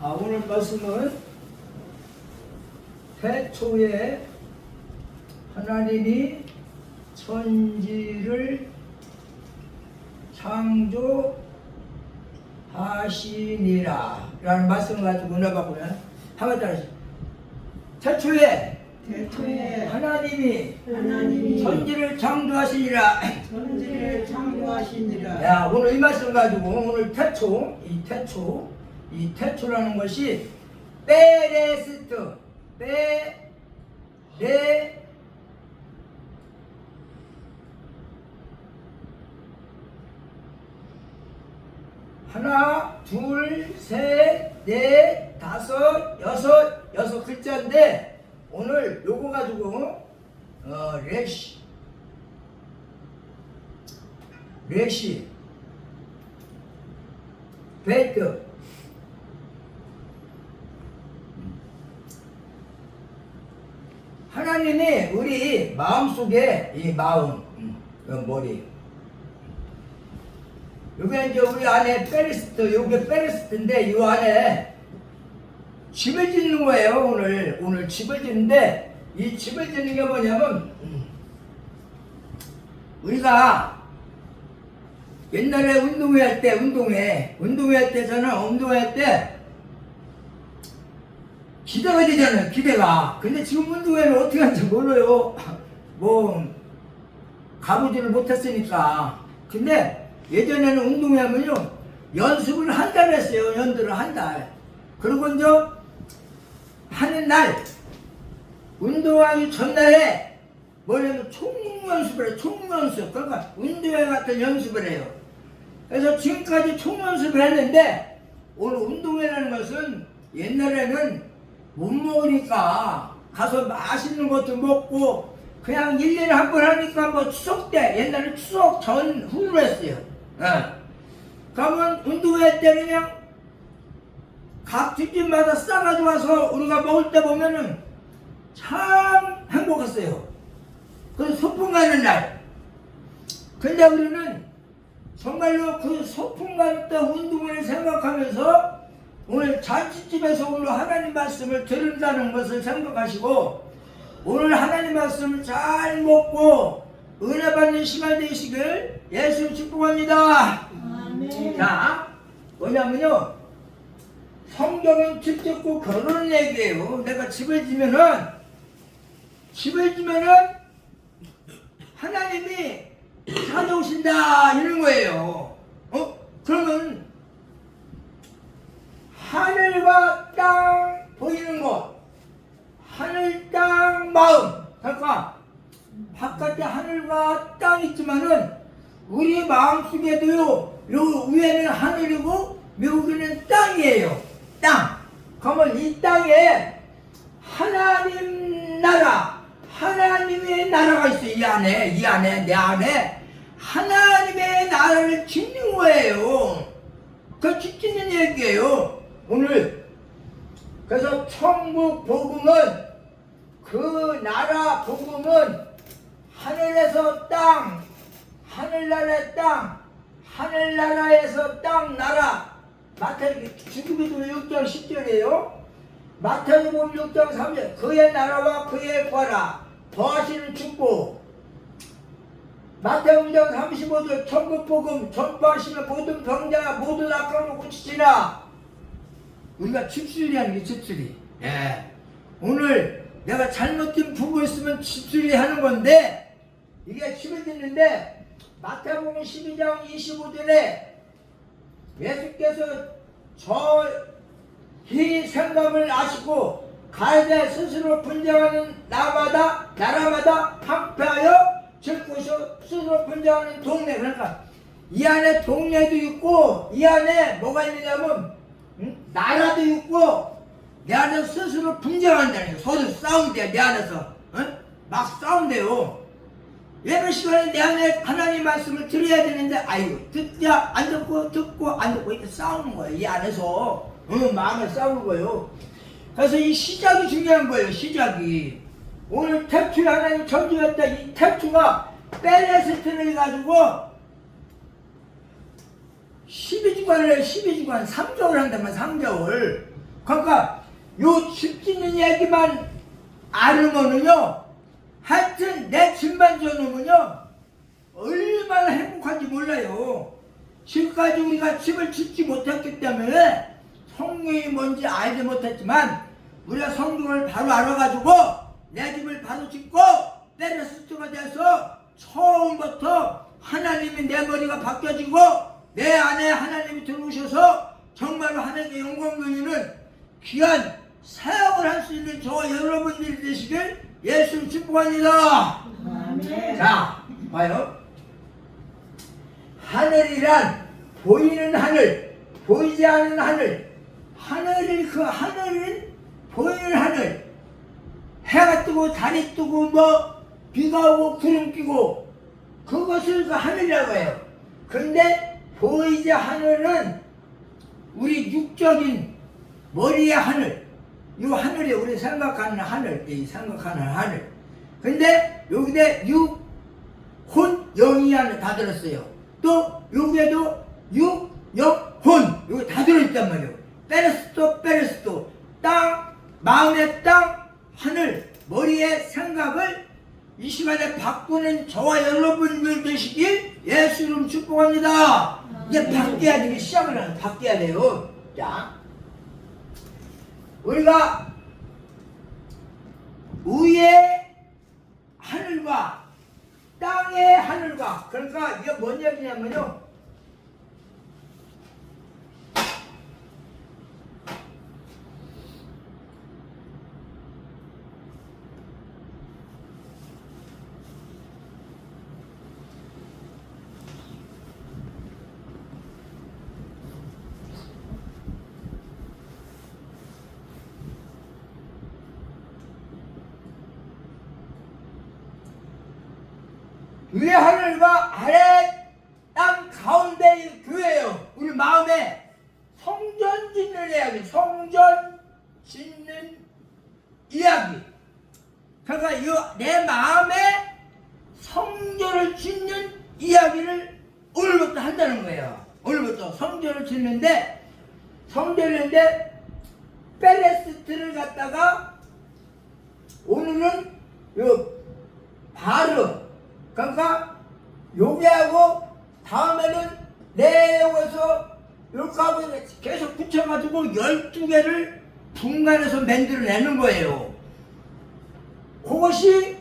오늘 말씀은 태초에 하나님이 천지를 창조하시니라 라는 말씀을 가지고 은혜 받고요. 한번 따라하시죠. 태초에 하나님이 천지를 창조하시니라. 야, 오늘 이 말씀 가지고 오늘 이 태초라는 것이 베레스트 하나, 둘, 셋, 넷, 다섯, 여섯 글자인데 오늘 요거 가지고 레시 베트 하나님이 우리 마음속에 이 마음 머리 요게 이제 우리 안에 요게 페리스트인데 요 안에 집을 짓는 거예요. 오늘 집을 짓는데 이 집을 짓는 게 뭐냐면 우리가 옛날에 운동회 할 때 기대가 되잖아요. 기대가. 근데 지금 운동회는 어떻게 하는지 몰라요. 뭐 가보지를 못했으니까. 근데 예전에는 운동회 하면요 연습을 한 달 했어요. 연들을 한 달. 그리고 이제 하는 날 운동하기 전날에 뭐냐면 총연습을 해요. 총연습. 그러니까 운동회 같은 연습을 해요. 그래서 지금까지 총연습을 했는데 오늘 운동회라는 것은 옛날에는 못 먹으니까 가서 맛있는 것도 먹고 그냥 1년에 한 번 하니까 뭐 추석 때 옛날에 추석 전후로 했어요. 그러면 운동회 때 그냥 각 집집마다 싸가지고 와서 우리가 먹을 때 보면은 참 행복했어요. 그 소풍 가는 날. 근데 우리는 정말로 그 소풍 갈 때 운동을 생각하면서 오늘 잔치집에서 오늘 하나님 말씀을 들은다는 것을 생각하시고 오늘 하나님 말씀을 잘 먹고 은혜 받는 시간 되시길 예수 축복합니다. 아멘. 자, 뭐냐면요 성경은 집 짓고 결혼을 얘기해요. 내가 집을 지면은 하나님이 찾아오신다 이런 거예요. 그러면 하늘과 땅 보이는 곳, 하늘, 땅, 마음. 그러니까 바깥에 하늘과 땅 있지만은 우리 마음속에도요 요 위에는 하늘이고 여기는 땅이에요. 땅. 그러면 이 땅에 하나님 나라, 하나님의 나라가 있어요. 이 안에 내 안에 하나님의 나라를 짓는 거예요. 그 짓는 얘기예요. 오늘 그래서 천국 복음은 그 나라 복음은 하늘에서 땅, 하늘나라의 땅, 하늘나라에서 땅 나라. 주기도 6장 10절이에요. 마태복음 6장 3절 그의 나라와 그의 과라 더하시는 축복. 마태복음 6장 35절 천국 복음 전파하시는 모든 병자 모든 악함을 고치시라. 우리가 집수리하는 게 집수리. 예. 오늘 내가 잘못된 부부 있으면 집수리 하는 건데 이게 집을 짓는데 마태복음 12장 25절에 예수께서 저희 생각을 아시고 가야되 스스로 분쟁하는 나라마다 황폐하여 질 것이요 스스로 분쟁하는 동네. 그러니까 이 안에 동네도 있고 이 안에 뭐가 있느냐면 나라도 있고 내 안에서 스스로 분쟁한다는 거예요. 서로 싸운대요. 내 안에서 막 싸운대요. 예배 시간에 내 안에 하나님 말씀을 들어야 되는데 아이고 듣자 안 듣고 안 듣고 이렇게 싸우는 거예요. 이 안에서 마음을 싸우는 거예요. 그래서 이 시작이 중요한 거예요. 시작이 오늘 태초에 하나님 창조했다. 이 태초가 베레스트를 가지고 12주간을 해. 12주간 3개월 한다면 3개월 그러니까 요 집 짓는 얘기만 알으면은요, 하여튼 내 집만 지어놓으면요 얼마나 행복한지 몰라요. 지금까지 우리가 집을 짓지 못했기 때문에 성경이 뭔지 알지 못했지만, 우리가 성경을 바로 알아가지고 내 집을 바로 짓고 베레스트가 돼서 처음부터 하나님이 내 머리가 바뀌어지고 내 안에 하나님이 들어오셔서 정말로 하나님의 영광 돌리는 귀한 사역을 할 수 있는 저와 여러분들이 되시길 예수를 축복합니다. 아멘. 자, 봐요. 하늘이란 보이는 하늘, 보이지 않는 하늘. 하늘을, 그 하늘은 보이는 하늘. 해가 뜨고 달이 뜨고 뭐 비가 오고 구름 끼고 그것을 그 하늘이라고 해요. 근데 보이지 하늘은 우리 육적인 머리의 하늘, 이 하늘이 우리 생각하는 하늘, 이 생각하는 하늘. 근데 여기에 육, 혼, 영이 안에 다 들었어요. 또 여기에도 육, 영, 혼 여기 다 들어있단 말이에요. 페레스토 땅, 마음의 땅, 하늘, 머리의 생각을 이 시간에 바꾸는 저와 여러분들 되시길 예수 이름 축복합니다. 이제 바뀌어야 되기 시작을 하는, 바뀌어야 돼요. 자, 우리가 위의 하늘과 땅의 하늘과, 그러니까 이게 뭔 얘기냐면요, 위의 하늘과 아래 땅 가운데의 교회예요. 우리 마음에 성전 짓는 이야기, 성전 짓는 이야기. 그러니까 내 마음에 성전을 짓는 이야기를 오늘부터 한다는 거예요. 오늘부터 성전을 짓는데, 성전인데 페레스트를 갖다가 오늘은 요 바르, 그러니까 여기하고 다음에는 내용에서 이렇게 하고 계속 붙여가지고 12개를 분간해서 만들어내는 거예요. 그것이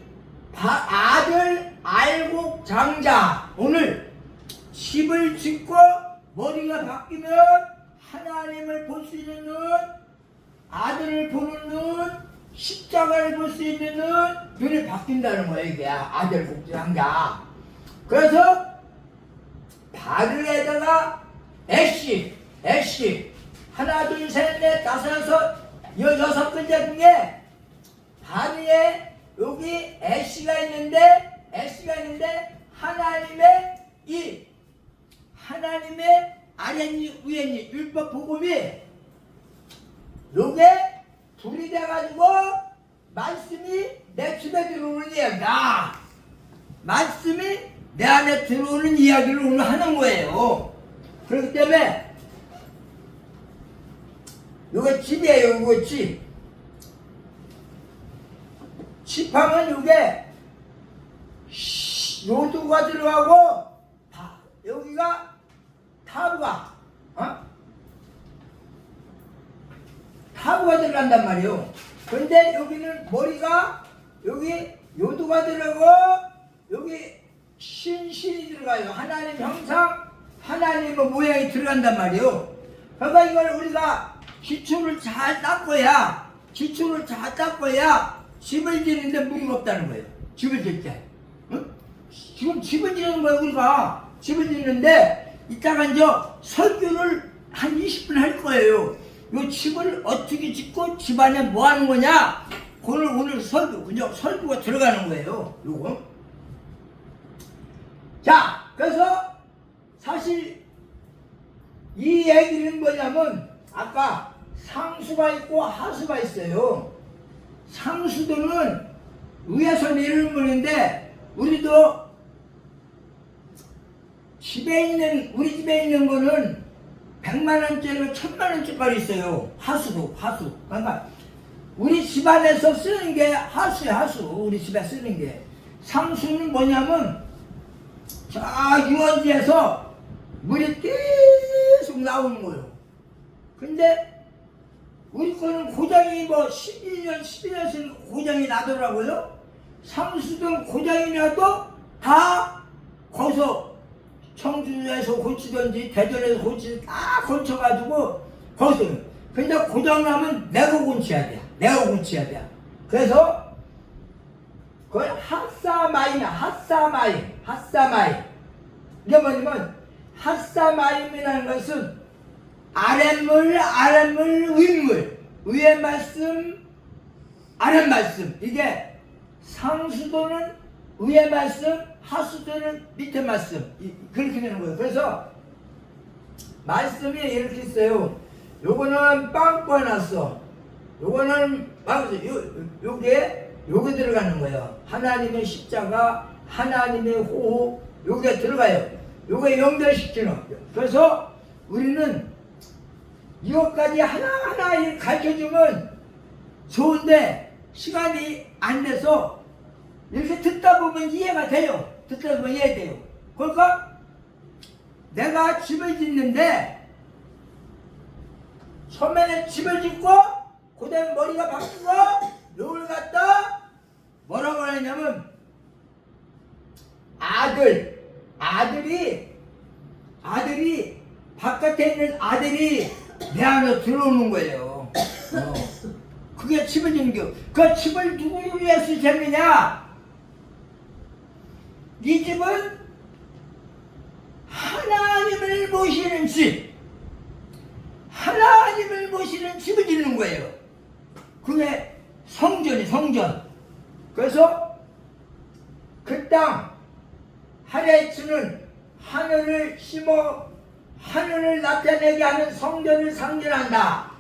아들, 알곡, 장자. 오늘 집을 짓고 머리가 바뀌면 하나님을 볼 수 있는 눈, 아들을 보는 눈, 십자가를 볼 수 있는 눈이 바뀐다는 거예요. 이게 아들 복장자. 그래서 바르에다가 애쉬 하나 둘 셋 넷 다섯 여섯 번째 중에 바르에 여기 애쉬가 있는데 하나님의 아랫니 위에니 율법 복음이 요게 둘이 돼가지고 말씀이 내 집에 들어오는 이야기다. 말씀이 내 안에 들어오는 이야기를 오늘 하는 거예요. 그렇기 때문에 요게 집이에요. 요거 집. 집하면 요게 요도가 들어가고 여기가 타부가 타부가 들어간단 말이에요. 근데 여기는 머리가 여기 요도가 들어가고 여기 신이 들어가요. 하나님 형상, 하나님의 모양이 들어간단 말이에요. 그러니까 이걸 우리가 기초를 잘 닦아야 집을 지는데 무리가 없다는 거예요. 집을 질 때. 응? 지금 집을 지는 거예요. 우리가 집을 짓는데 이따가 이제 설교를 한 20분 할 거예요. 이 집을 어떻게 짓고 집 안에 뭐 하는 거냐? 오늘 설교가 들어가는 거예요. 요거. 자, 그래서 사실 이 얘기는 뭐냐면 아까 상수가 있고 하수가 있어요. 상수들은 위에서 내리는 분인데 우리도 우리 집에 있는 거는 100만 원짜리가 1000만 원짜리 있어요. 하수도 하수. 그러니까 우리 집안에서 쓰는 게 하수야 하수. 우리 집에 쓰는 게. 상수는 뭐냐면 저 유원지에서 물이 계속 나오는 거예요. 근데 우리 거는 고장이 뭐 11년 12년씩 고장이 나더라고요. 상수든 고장이 나도 다 거기서 청주에서 고치든지 대전에서 고치든지 다 고쳐가지고 거기서. 근데 고장나면 내가 고쳐야 돼. 내가 고쳐야 돼. 그래서 그걸 핫사마임이야. 핫사마임. 이게 뭐냐면 핫사마임이라는 것은 아랫물 윗물, 위에 말씀 아랫 말씀. 이게 상수도는 위에 말씀, 하수도는 밑에 말씀. 그렇게 되는 거예요. 그래서 말씀이 이렇게 있어요. 요거는 빵꾸 났어. 요거는 요게 들어가는 거예요. 하나님의 십자가, 하나님의 호흡, 요게 들어가요. 요게 연결시키는. 그래서 우리는 이것까지 하나하나 가르쳐주면 좋은데 시간이 안 돼서 이렇게 듣다 보면 이해가 돼요. 듣다 보면 이해돼요. 그러니까 내가 집을 짓는데 처음에는 집을 짓고 그 다음에 머리가 바뀌고 요걸 갖다 뭐라고 하냐면 아들이 바깥에 있는 아들이 내 안으로 들어오는 거예요. 그게 집을 짓는 게. 그 집을 누구를 위해서 짓느냐? 이 집은 하나님을 모시는 집. 하나님을 모시는 집을 짓는 거예요. 그게 성전. 그래서 그 땅 하레츠는 하늘을 심어 하늘을 나타내게 하는 성전을 상징한다.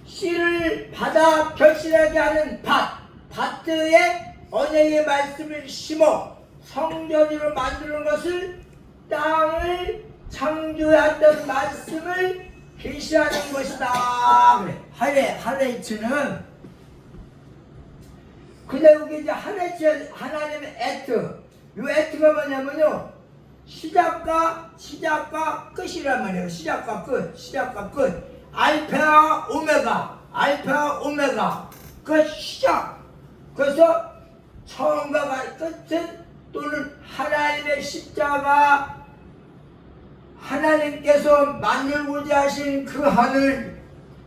씨를 받아 결실하게 하는 밭에 언약의 말씀을 심어 성전으로 만드는 것을 땅을 창조했던 말씀을 계시하는 것이다. 그래. 하레츠는 근데 여기 이제 하레츠 하나님의 에트. 이 에트가 뭐냐면요. 시작과 끝이란 말이에요. 시작과 끝. 알파와 오메가. 그 시작. 그래서 처음과 끝은 또는 하나님의 십자가 하나님께서 만들고자 하신 그 하늘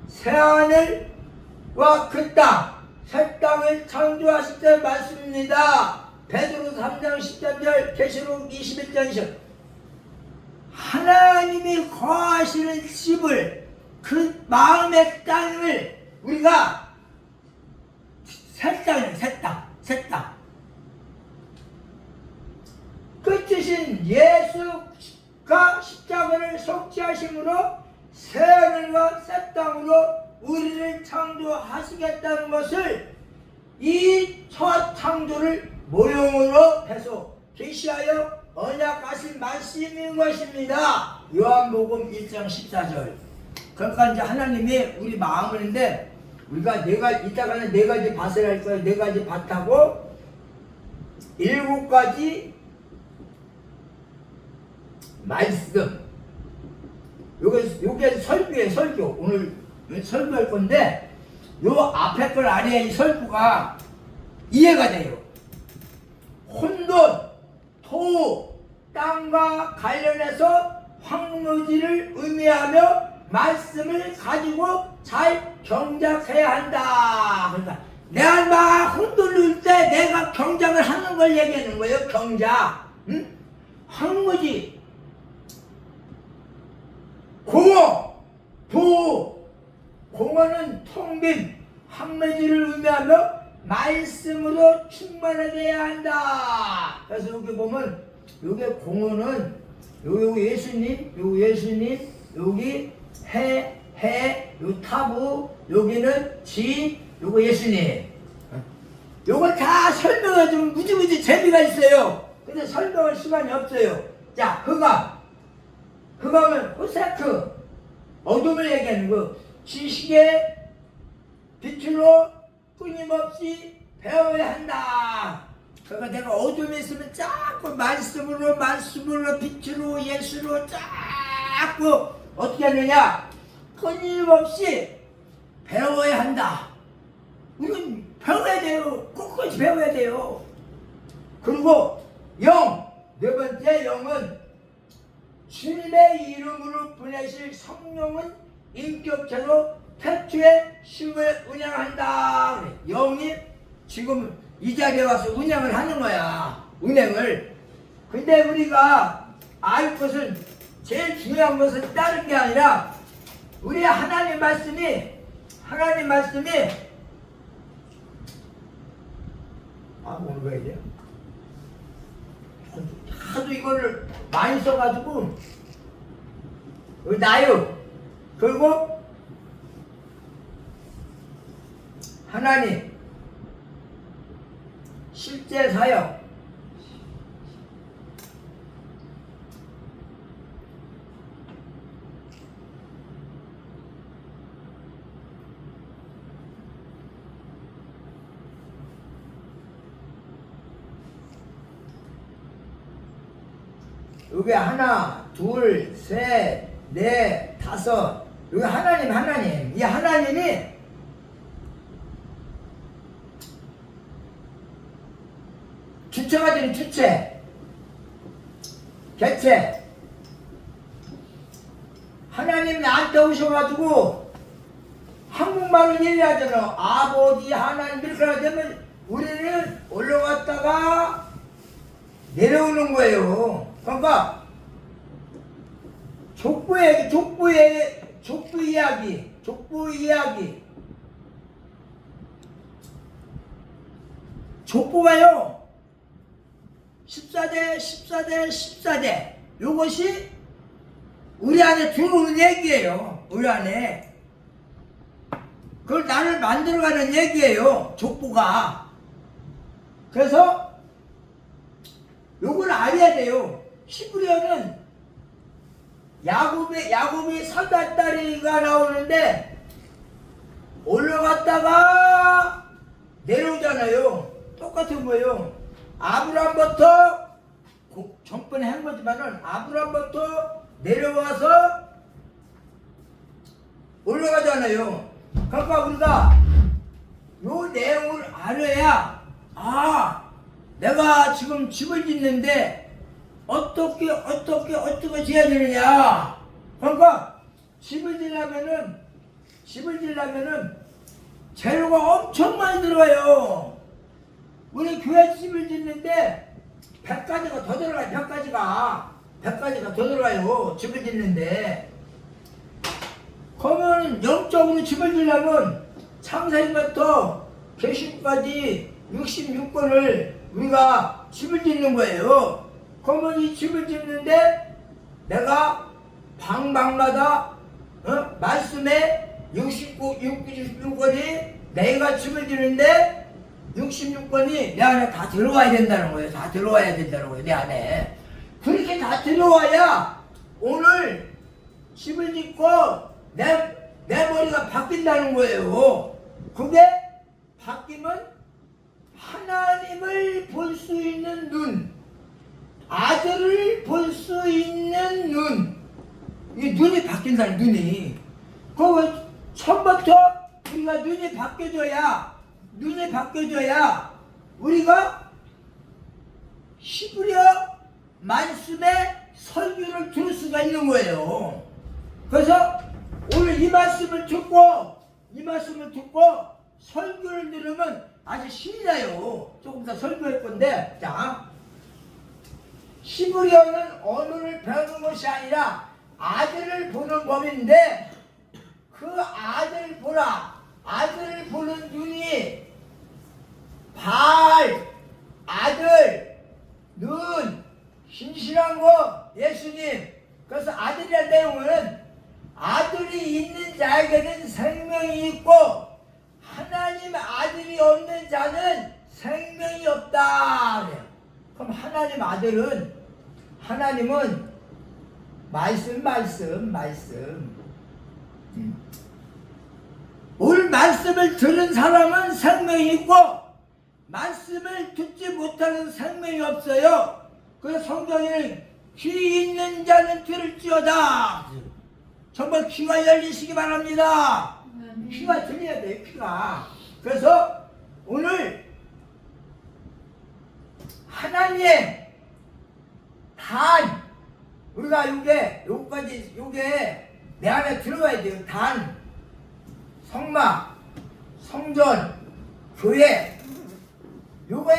새하늘과 그 땅 새 땅을 창조하실 때 말씀입니다. 베드로 3장 10절 계시록 21장 20. 하나님이 거하시는 집을 그 마음의 땅을 우리가 새 땅 끝이신 예수가 십자가를 속죄하심으로 새 하늘과 새 땅으로 우리를 창조하시겠다는 것을 이 첫 창조를 모형으로 해서 계시하여 언약하신 말씀인 것입니다. 요한복음 1장 14절. 그러니까 이제 하나님이 우리 마음인데 우리가 이따가는 4가지 밭을 할 거예요. 4가지 밭하고 7가지 말씀. 요게 설교예요. 설교. 오늘 설교할 건데 요 앞에 걸 아래에 이 설교가 이해가 돼요. 혼돈, 토, 땅과 관련해서 황무지를 의미하며 말씀을 가지고 잘 경작해야 한다. 그러니까 내가 막 혼돈을 때 내가 경작을 하는 걸 얘기하는 거예요. 경작. 응? 황무지, 공허, 공허는 텅빈 황무지를 의미하며 말씀으로 충만하게 한다. 그래서 여기 보면 여기 공허는 요 예수님, 여기 요 타부, 여기는 요거 예수님. 요걸 다 설명해주면 무지무지 재미가 있어요. 근데 설명할 시간이 없어요. 자, 흑암은 호세크, 어둠을 얘기하는 거. 지식의 빛으로 끊임없이 배워야 한다. 그러니까 내가 어둠에 있으면 자꾸 말씀으로 빛으로 예수로 자꾸 어떻게 하느냐, 끊임없이 배워야 한다. 우리는 배워야 돼요. 꿋꿋이 배워야 돼요. 그리고 네 번째 영은 주님의 이름으로 보내실 성령은 인격체로 태초에 심을 운영한다. 영이 지금 이 자리에 와서 운영을 하는 거야. 운행을. 근데 우리가 알 것은, 제일 중요한 것은 다른 게 아니라 우리 하나님 말씀이 오늘 왜 이래? 하도 이거를 많이 써가지고 나요. 그리고 하나님 실제 사역, 여기 하나, 둘, 셋, 넷, 다섯. 여기 하나님. 이 하나님이 주체가 되는 주체, 개체. 하나님이 나한테 오셔가지고 한국말은 얘기하잖아. 아버지 하나님 이렇게 하면 우리는 올라갔다가 내려오는 거예요. 그러니까 족보 이야기. 족보가요 14대 요것이 우리 안에 들어오는 얘기예요. 우리 안에 그걸 나를 만들어가는 얘기예요. 족보가. 그래서 요걸 알아야 돼요. 히브리어는 야곱이 사다다리가 나오는데 올라갔다가 내려오잖아요. 똑같은 거예요. 아브람부터 전번에 한 거지만은 아브람부터 내려와서 올라가잖아요. 그러니까 우리가 요 내용을 알아야, 내가 지금 집을 짓는데 어떻게 지어야 되느냐. 그러니까 집을 지려면은 재료가 엄청 많이 들어가요. 우리 교회 집을 짓는데 100가지가 더 들어가요. 100가지가 더 들어가요. 집을 짓는데. 그러면 영적으로 집을 지려면 창세기부터 계시까지 66권을 우리가 집을 짓는 거예요. 그러면 이 집을 짓는데 내가 방마다 말씀에 66권이 내가 집을 짓는데 66권이 내 안에 다 들어와야 된다는 거예요. 내 안에. 그렇게 다 들어와야 오늘 집을 짓고 내 머리가 바뀐다는 거예요. 그게 바뀌면 하나님을 볼 수 있는 눈, 아들을 볼 수 있는 눈, 이 눈이 바뀐다는 눈이. 그 처음부터 우리가 눈이 바뀌어져야 우리가 히브리어 말씀의 설교를 들을 수가 있는 거예요. 그래서 오늘 이 말씀을 듣고 설교를 들으면 아주 신이 나요. 조금 더 설교할 건데, 자, 히브리어는 언어를 배우는 것이 아니라 아들을 보는 법인데, 그 아들을 보는 눈이 아들, 눈, 신실한 거, 예수님. 그래서 아들이라는 내용은 아들이 있는 자에게는 생명이 있고 하나님 아들이 없는 자는 생명이 없다. 그럼 하나님은 말씀. 오늘 말씀을 들은 사람은 생명이 있고 말씀을 듣지 못하는 생명이 없어요. 그래서 성경에는 귀 있는 자는 들을지어다. 정말 귀가 열리시기 바랍니다. 귀가 들려야 돼요. 귀가. 그래서 오늘 하나님의 단, 우리가 요거까지 내 안에 들어가야 돼요. 단, 성막, 성전, 교회, 요게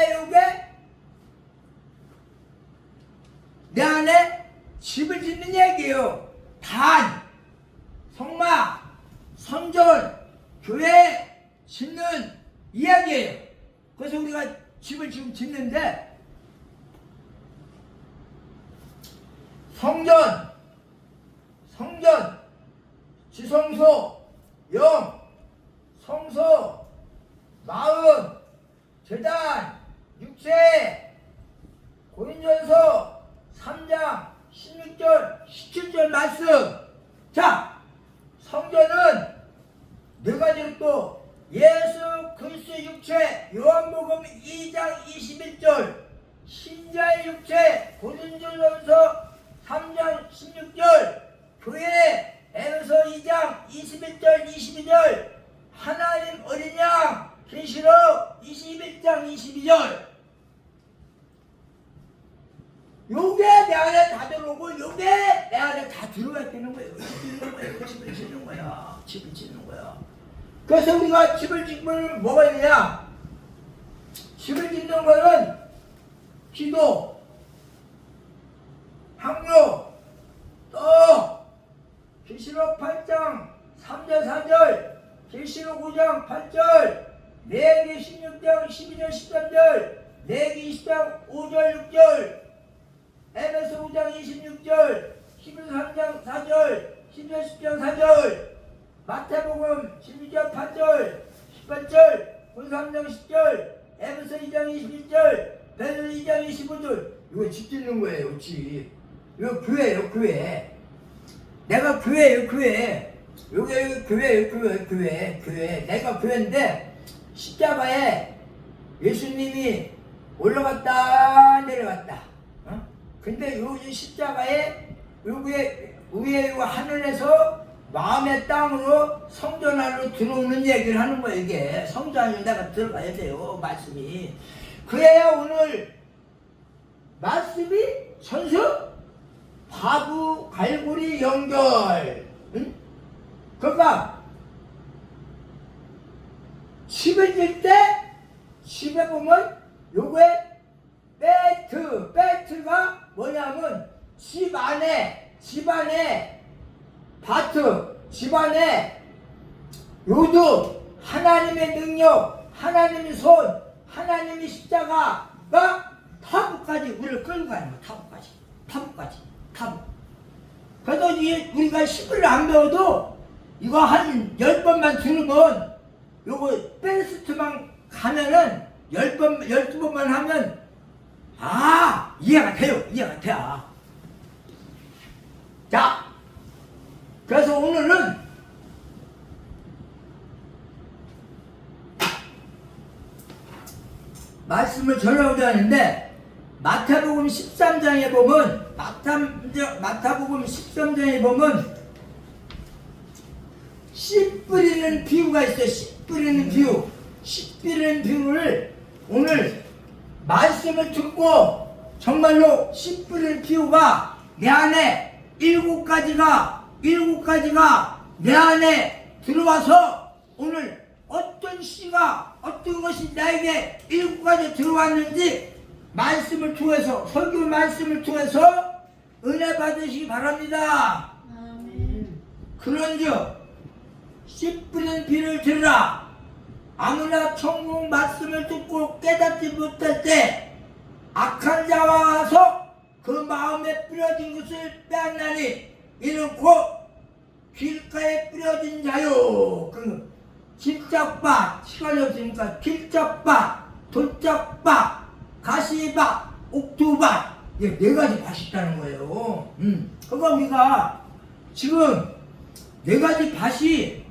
내 안에 집을 짓는 얘기예요. 단, 성막, 성전, 교회 짓는 이야기예요. 그래서 우리가 집을 지금 짓는데 성전, 지성소, 영, 성소, 마음, 제단, 육체, 고린전서 3장 16절 17절 말씀. 자, 성전은 네 가지로 또 예수 그리스도의 육체 요한복음 2장 21절 신자의 육체 고린도전서 3장 16절 교회 에베소 2장 21절 22절 하나님 어린 양 계시록 21장 22절 요게 내 안에 다 들어오고 요게 내 안에 다 들어야 되는 거예요. 집을 짓는 거야. 집을 짓는 거야. 그래서 우리가 집을 짓는 뭐가 있느냐? 집을 짓는 거는 기도, 항로, 또 계시록 8장 3절 4절, 계시록 5장 8절, 레위기 16장 12절 13절, 레위기 20장 5절 6절, 에베소 5장 26절, 히브리서 3장 4절, 신전 10장 4절, 마태복음 12장 8절, 18절, 본 3장 10절, 에베소 2장 21절, 베드로 2장 25절. 이거 집 짓는 거예요, 집. 이거 교회예요, 교회. 내가 교회예요, 교회. 요게 교회예요, 교회. 내가 교회인데 십자가에 예수님이 올라갔다 내려갔다. 근데 요 십자가에 요게 위에 하늘에서 마음의 땅으로 성전 안으로 들어오는 얘기를 하는 거예요. 이게 성전 안으로 내가 들어가야 돼요. 말씀이. 그래야 오늘 말씀이 선수 화구 갈고리 연결. 응? 그러니까 집을 질 때 집에 보면 요게 배트가 뭐냐면 집 안에 바트, 집 안에 요도 하나님의 능력, 하나님의 손, 하나님의 십자가가 타부까지 우리를 끌고 가는 거야. 타부. 그래도 우리가 10을 안 배워도 이거 한 10번만 들으면 요거 베스트만 가면은 10번, 12번만 하면 이해가 돼요. 자, 그래서 오늘은 말씀을 전하고자 하는데 마태복음 13장에 보면 마태복음 13장에 보면 씨 뿌리는 비유가 있어요. 씨 뿌리는 비유를 오늘 말씀을 듣고 정말로 씨 뿌리는 비유가 내 안에 일곱 가지가 내 안에 들어와서 오늘 어떤 씨가 어떤 것이 나에게 일곱 가지 들어왔는지 말씀을 통해서 설교 말씀을 통해서 은혜 받으시기 바랍니다. 아멘. 그런즉 씨 뿌리는 비를 들으라. 아무나 천국 말씀을 듣고 깨닫지 못할 때 악한 자와 와서 그 마음에 뿌려진 것을 빼앗나니 이는 곧 길가에 뿌려진 자요. 그 길짝밭, 시간이 없으니까 길짝밭, 돌짝밭, 가시밭, 옥토밭, 네 가지 밭이 있다는 거예요. 그러니까 우리가 지금 네 가지 밭이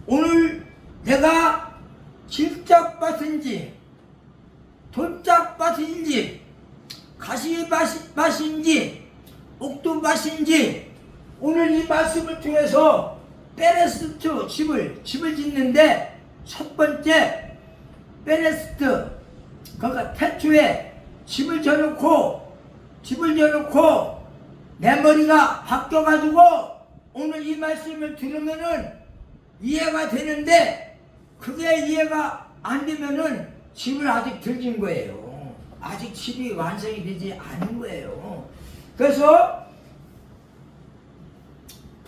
오늘 내가 질짝밭인지 돌짝밭인지 가시밭인지 옥두밭인지 오늘 이 말씀을 통해서 베네스트 집을 짓는데 첫 번째 베네스트 그러니까 태초에 집을 져놓고 내 머리가 바뀌어가지고 오늘 이 말씀을 들으면은 이해가 되는데 그게 이해가 안 되면은 집을 아직 덜 진 거예요. 아직 집이 완성이 되지 않은 거예요. 그래서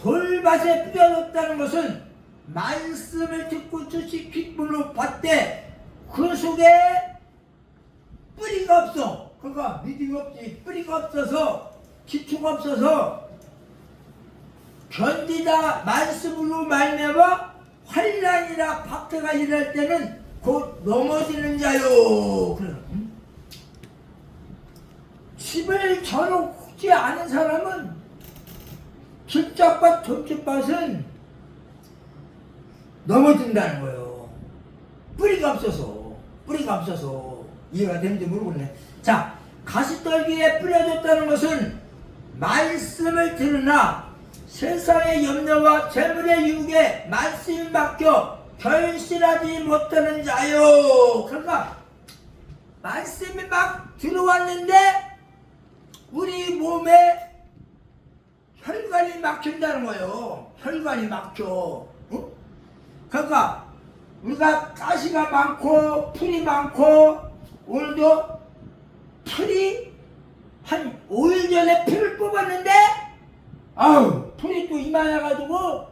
돌밭에 뿌려졌다는 것은 말씀을 듣고 주시 귓불로 봤대 그 속에 뿌리가 없어. 그러니까 믿음이 없지. 뿌리가 없어서 기초가 없어서 견디다 말씀으로 말미암아 환난이나 박해가 일어날 때는 곧 넘어지는 자요. 집을 져놓지 않은 사람은 길짝밭 돌짝밭은 넘어진다는 거예요. 뿌리가 없어서 이해가 되는지 모르겠네. 자, 가시떨기에 뿌려졌다는 것은 말씀을 들으나 세상의 염려와 재물의 유혹에 말씀이 맡겨 결실하지 못하는 자요. 그러니까 말씀이 막 들어왔는데 우리 몸에 혈관이 막힌다는 거예요. 혈관이 막혀. 응? 그러니까 우리가 가시가 많고 풀이 많고 오늘도 풀이 한 5일 전에 풀을 뽑았는데 아우 풀이 또 이만해가지고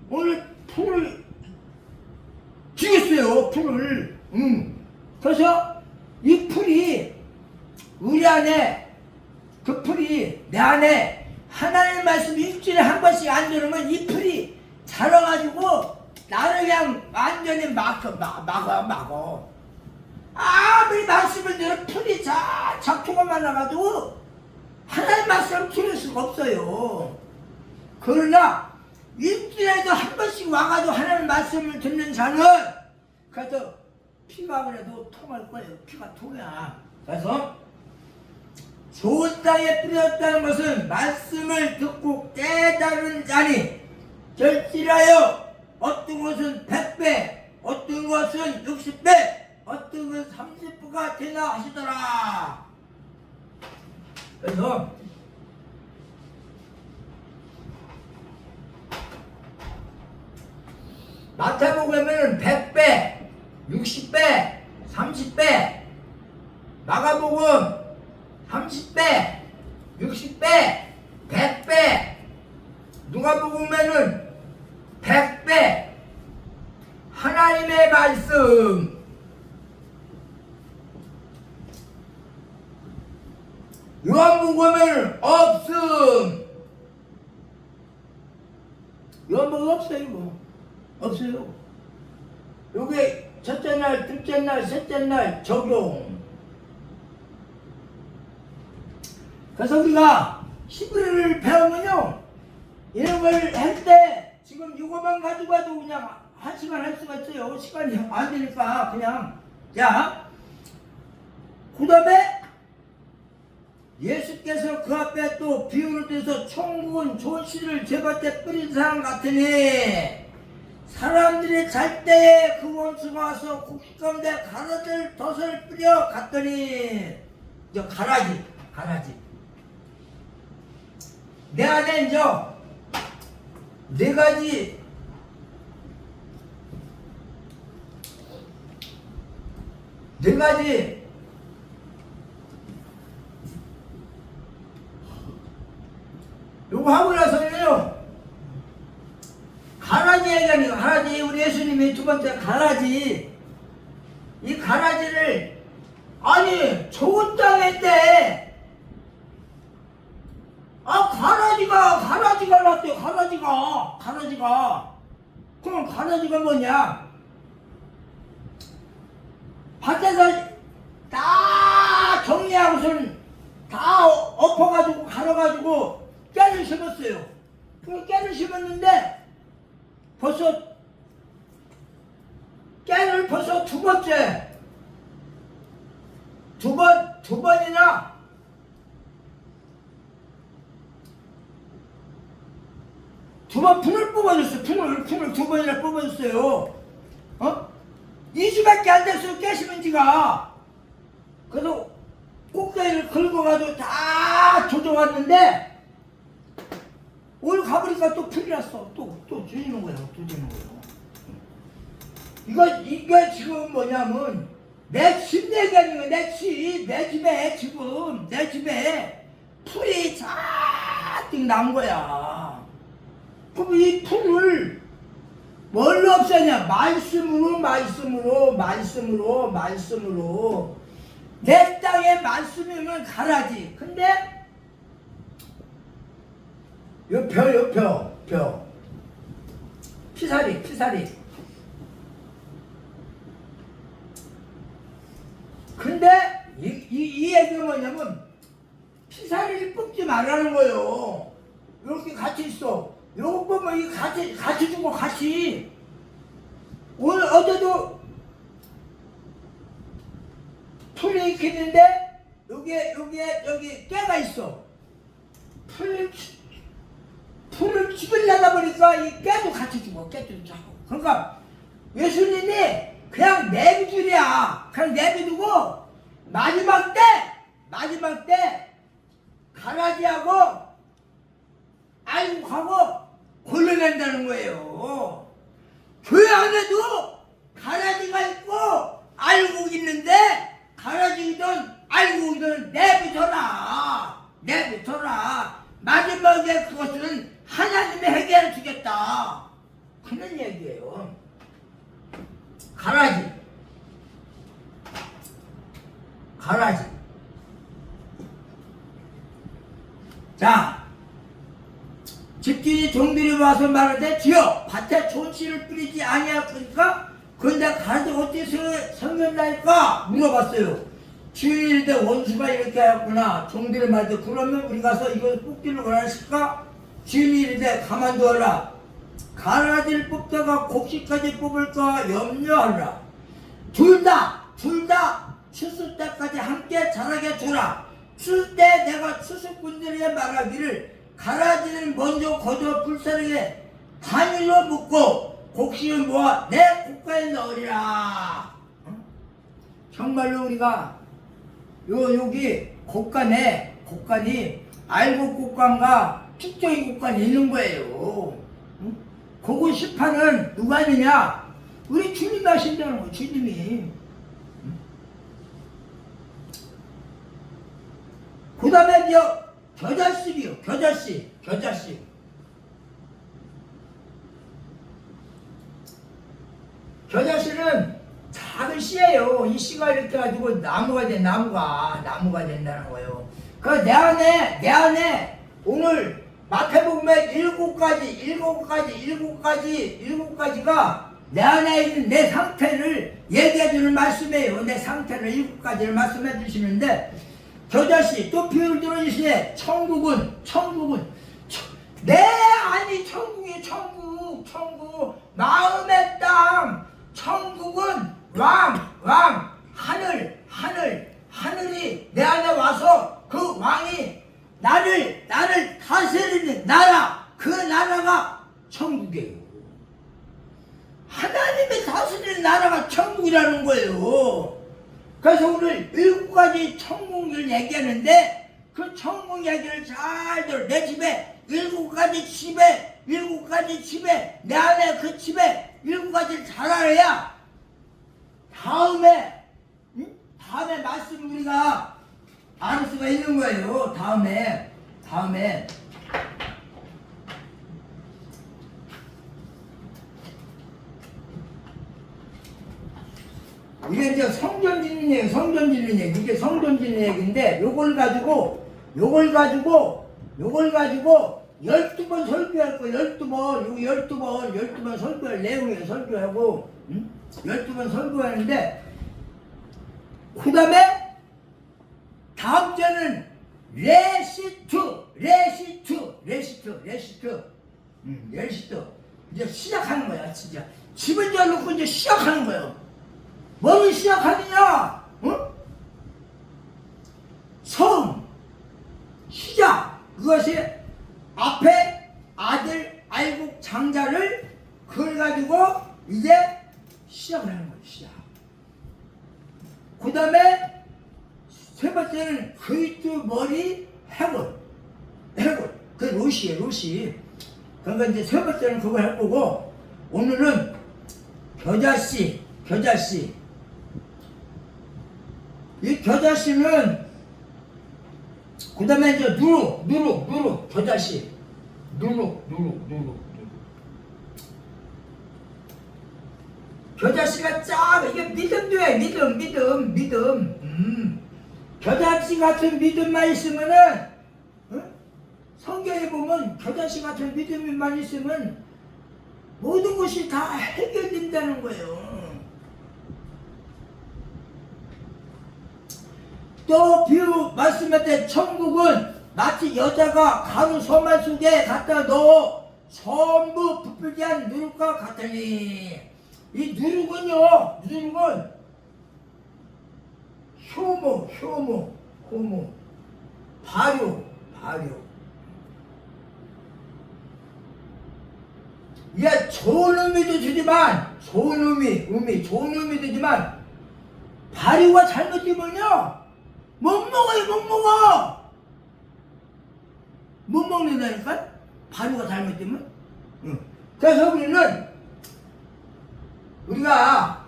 오늘 풀을 죽였어요. 풀을. 그래서 이 풀이 우리 안에 그 풀이 내 안에 하나님 말씀 일주일에 한 번씩 안 들으면 이 풀이 자라가지고 나를 그냥 완전히 막어. 아무리 말씀을 들어 풀이 작초가 많아가지고 하나님 말씀을 들을 수가 없어요. 그러나 일주일에도 한 번씩 와가지고 하나님 말씀을 듣는 자는 그래도 피가 그래도 통할 거예요. 피가 통해. 그래서 좋은 땅에 뿌렸다는 것은 말씀을 듣고 깨달은 자니 결실하여 어떤 것은 100배 어떤 것은 60배 어떤 것은 30배가 되나 하시더라. 그래서 마태복음에는 100배 60배 30배 마가복음 30배, 60배, 100배, 누가복음에는 100배, 하나님의 말씀, 요한복음에는 없음. 요한복음 없어요, 뭐. 없어요. 요게 첫째 날, 둘째 날, 셋째 날 적용. 그래서 우리가 히브리를 배우면요 이런 걸 할 때 지금 이거만 가지고 와도 그냥 1시간 할 수가 있어요. 시간이 안 되니까 그냥 그 다음에 예수께서 그 앞에 또 비유를 떼서 천국은 좋은 씨를 제밭에 뿌린 사람 같으니 사람들이 잘 때에 그 원수가 와서 곡식 가운데 가라지를 덫을 뿌려 갔더니 가라지 내 안에 이제 네 가지 요거 하고 나서는요 가라지 얘기하니까 가라지 우리 예수님이 두 번째 가라지 이 가라지를 아니 좋은 땅인데 가라지가 났대요. 가라지가 그럼 가라지가 뭐냐 밭에서 다 정리하고선 다 엎어가지고 갈아가지고 깨를 심었어요. 그 깨를 심었는데 벌써 깨를 벌써 두 번째 두 번이나 두 번 풀을 뽑아줬어요. 풀을 두 번이나 뽑아줬어요. 어? 2주밖에 안 됐어요. 깨 심은 지가. 그래서 꼭대기를 긁어가지고 다 조져왔는데 오늘 가보니까 또 풀이 났어. 또 주는 거야. 또 주는 거야. 이게 지금 뭐냐면 내 집 얘기하는 거야. 내 집에 지금 내 집에 풀이 잔뜩 난 거야. 그럼 이 풀을 뭘로 없애냐? 말씀으로 내 땅에 말씀이면 가라지. 근데 요 벼 피사리 근데 이 얘기가 뭐냐면 피사리를 뽑지 말라는 거예요. 이렇게 같이 있어. 요거 보면 이 같이 주고 같이 오늘 어제도 풀이 익히는데 여기 깨가 있어. 풀을 죽이려다 보니까 이 깨도 같이 죽어. 깨도 자고. 그러니까 예수님이 그냥 내비두랴. 그냥 내비두고 마지막 때 가라지하고 알곡하고 골라낸다는 거예요. 교회 안에도 가라지가 있고 알곡 있는데 가라지든 알곡이든 내비둬라. 마지막에 그것은 하나님이 해결해 주겠다. 그런 얘기예요. 가라지. 자, 집주인이 종들이 와서 말하되 주여 밭에 좋은 씨를 뿌리지 아니하니까 그런데 가라지가 어떻게 생겼나니까 물어봤어요. 주인이 이르되 원수가 이렇게 하였구나. 종들이 말하되 그러면 우리 가서 이걸 뽑기를 원하실까? 주인이 이르되 가만두어라. 가라지를 뽑다가 곡식까지 뽑을까 염려하라. 둘 다 추수 때까지 함께 자라게 두라. 추수 때 내가 추수꾼들에게 말하기를 가라지를 먼저 거저 불사르게 단위로 묶고 곡식을 모아 내 곡간에 넣으리라. 정말로 우리가 여기 곡간이 알곡 곡간과 축적인 곡간이 있는 거예요. 그거 시판은 누가 하느냐? 우리 주님이 하신다는 거예요. 주님이. 그 다음에 겨자씨요. 겨자씨. 겨자씨는 작은 씨예요. 이 씨가 이렇게 가지고 나무가 된다는 거예요. 그 내 안에 오늘 마태복음에 일곱 가지가 내 안에 있는 내 상태를 얘기해 주는 말씀이에요. 내 상태를 7가지를 말씀해 주시는데 겨자씨 또 비유를 들어주시네. 천국은 내 안이 천국이 천국 마음의 땅. 천국은 하늘이 내 안에 와서 그 왕이 나를 다스리는 나라. 그 나라가 천국이에요. 하나님이 다스리는 나라가 천국이라는 거예요. 그래서 오늘 7가지 천국을 얘기하는데 그 천국 얘기를 잘 들어. 내 집에 7가지 집에 내 안에 그 집에 7가지를 잘 알아야 다음에 말씀 우리가 알 수가 있는 거예요. 다음에 이게 이제 성전 짓는 얘기. 이게 성전 짓는 얘기인데 요걸 가지고 12번 설교할 거예요. 12번 설교할 내용이에요. 설교하고 12번 설교하는데 그 다음에 다음 주에는 레시트 열시도 이제 시작하는 거야. 진짜 집을 열놓고 이제 시작하는 거예요. 뭐를 시작하느냐? 처음 시작, 그것이 앞에 아들 알곡 장자를 그걸 가지고 이제 시작을 하는 거예요. 시작. 그 다음에 세 번째는 그리스도 머리 해골 그 롯이에요. 롯이. 그러니까 이제 세 번째는 그걸 할 거고, 오늘은 겨자씨. 이 겨자씨는 그 다음에 이제 누룩 겨자씨 누룩 겨자씨가 짜. 이게 믿음도야. 믿음. 겨자씨 같은 믿음만 있으면은, 성경에 보면 겨자씨 같은 믿음만 있으면 모든 것이 다 해결된다는 거예요. 또 비유 말씀할 때 천국은 마치 여자가 가루 소말 속에 갖다 넣어 전부 부풀게 한 누룩과 같으니, 이 누룩은 효모 발효. 이게 좋은 의미도 주지만, 좋은 의미도 주지만 발효가 잘못되면요 못 먹는다니까. 발효가 잘못되면. 그래서 우리가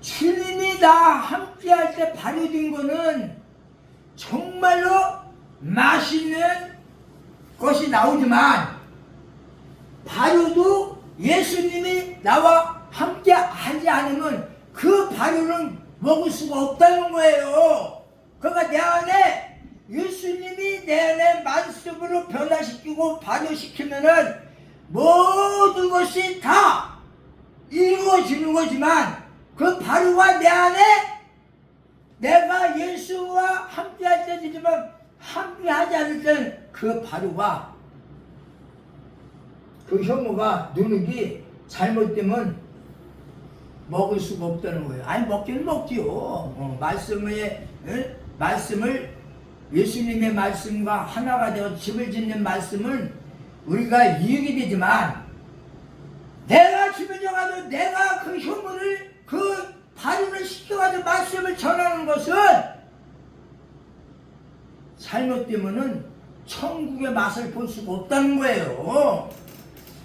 주님이 나 함께 할 때 발효된 거는 정말로 맛있는 것이 나오지만, 발효도 예수님이 나와 함께 하지 않으면 그 발효는 먹을 수가 없다는 거예요. 그러니까 내 안에 예수님이 내 안에 말씀으로 변화시키고 발효시키면은 모든 것이 다 이루어지는 거지만, 그 발효가 내 안에 내가 예수와 함께 할 때지만 함께 하지 않을 때는 그 발효가, 그 효모가, 누룩이 잘못되면 먹을 수가 없다는 거예요. 아니, 먹기는 먹지요. 말씀을 예수님의 말씀과 하나가 되어 집을 짓는 말씀은 우리가 이익이 되지만, 내가 집에 가서 내가 그 효모를, 그 발효를 시켜가지고 말씀을 전하는 것은 잘못되면은 천국의 맛을 볼 수가 없다는 거예요.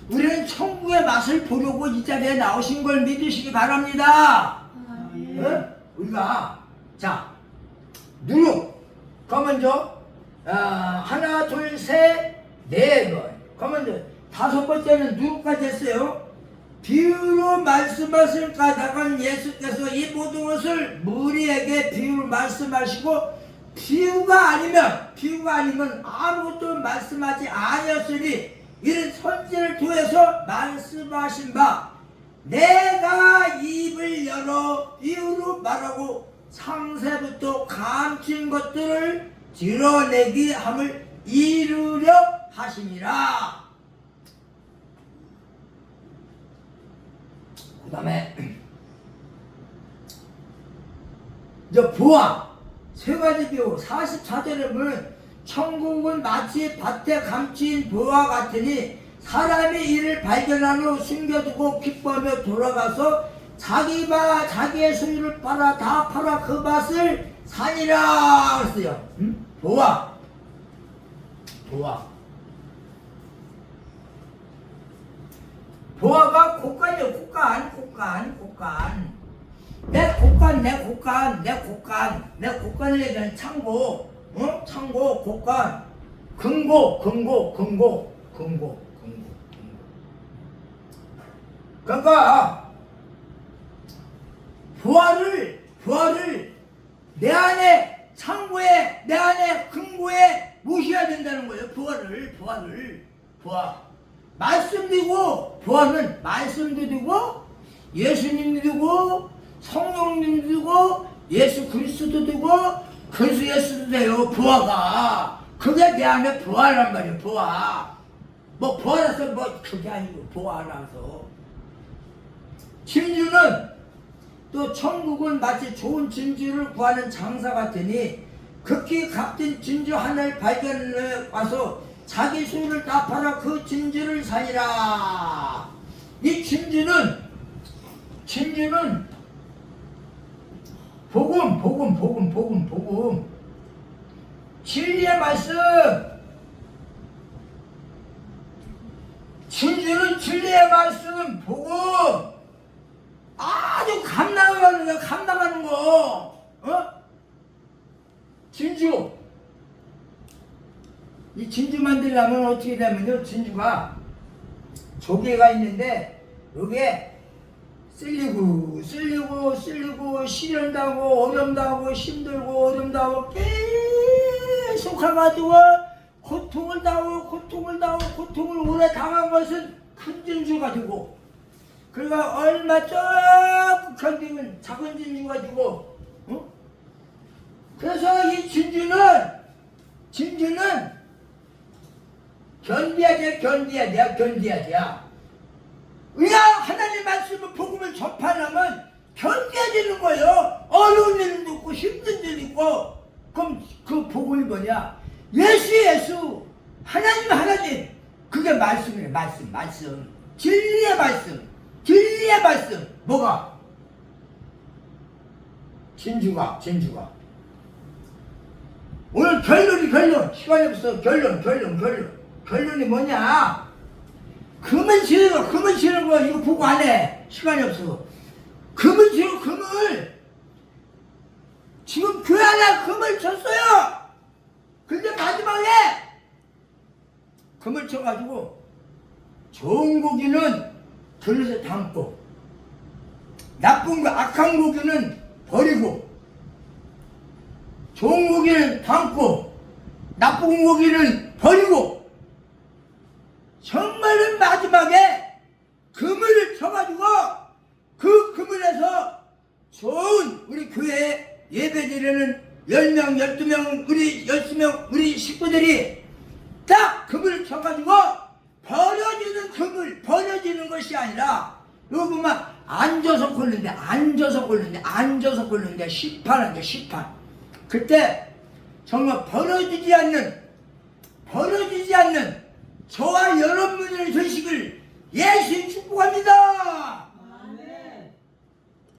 우리는 천국의 맛을 보려고 이 자리에 나오신 걸 믿으시기 바랍니다. 우리가 자 누룩 그 먼저 하나 둘 셋 네 번 그 먼저 다섯 번째는 누룩까지 했어요. 비유로 말씀하실 까닭은 예수께서 이 모든 것을 무리에게 비유로 말씀하시고, 비유가 아니면 아무것도 말씀하지 아니었으니 이런 선지를 통해서 말씀하신 바, 내가 입을 열어 비유로 말하고 창세부터 감춘 것들을 드러내기 함을 이루려 하심이라. 그 다음에 이제 보아 세 가지 비유 44절에 보면, 천국은 마치 밭에 감춘 보아 같으니 사람이 이를 발견한 후 숨겨두고 기뻐하며 돌아가서 자기의 소유를 다 팔아 그 밭을 사니라 했어요. 보아 보아가 곡간이에요. 곡간. 내 곡간을 얘기하는 창고, 곡간, 금고. 그러니까 부활을 내 안에 창고에, 내 안에 금고에 모셔야 된다는 거예요. 부활. 말씀되고, 부활은 말씀도 되고, 예수님도 되고, 성령님도 되고, 예수 그리스도도 되고, 그리스도 예수도 돼요. 부활가. 그게 내 안에 부하란 말이야. 부하. 뭐 부하라서 뭐 그게 아니고 부하라서. 진주는 또 천국은 마치 좋은 진주를 구하는 장사 같으니 극히 값진 진주 하나를 발견해 와서 자기 수를 다 팔아 그 진주를 사니라. 이 진주는 복음 진리의 말씀. 진주는 진리의 말씀 복음. 아주 감당하는 거. 진주. 이 진주 만들려면 어떻게 되면요, 진주가 조개가 있는데 여기에 쓸리고 시련다고 어려움다고 힘들고 어려움다고 계속 가가지고 고통을 오래 당한 것은 큰 진주가 되고, 그러니까 얼마 조금 견디면 작은 진주가 되고, 그래서 이 진주는 견뎌야 돼. 우리가 하나님 말씀을 복음을 접하려면 견뎌야 되는 거예요. 어려운 일도 있고 힘든 일도 있고. 그럼 그 복음이 뭐냐? 예수 하나님. 그게 말씀이에요. 말씀 진리의 말씀. 뭐가? 진주가 오늘 결론. 시간이 없어. 결론이 뭐냐? 금은 실은 거 이거 보고 안 해. 시간이 없어. 금을 지금 교회 안에 금을 쳤어요. 근데 마지막에 금을 쳐가지고 좋은 고기는 들여서 담고 악한 고기는 버리고, 좋은 고기는 담고 나쁜 고기는 버리고, 정말은 마지막에 금을 쳐가지고 그 그물에서 좋은 우리 교회 예배드리는 10명, 12명, 우리 10명, 우리 식구들이 딱 금을 쳐가지고 버려지는 것이 아니라, 여기 보면 앉아서 굴는데 심판한다. 그때 정말 버려지지 않는 저와 여러분이 되시길 예수님 축복합니다.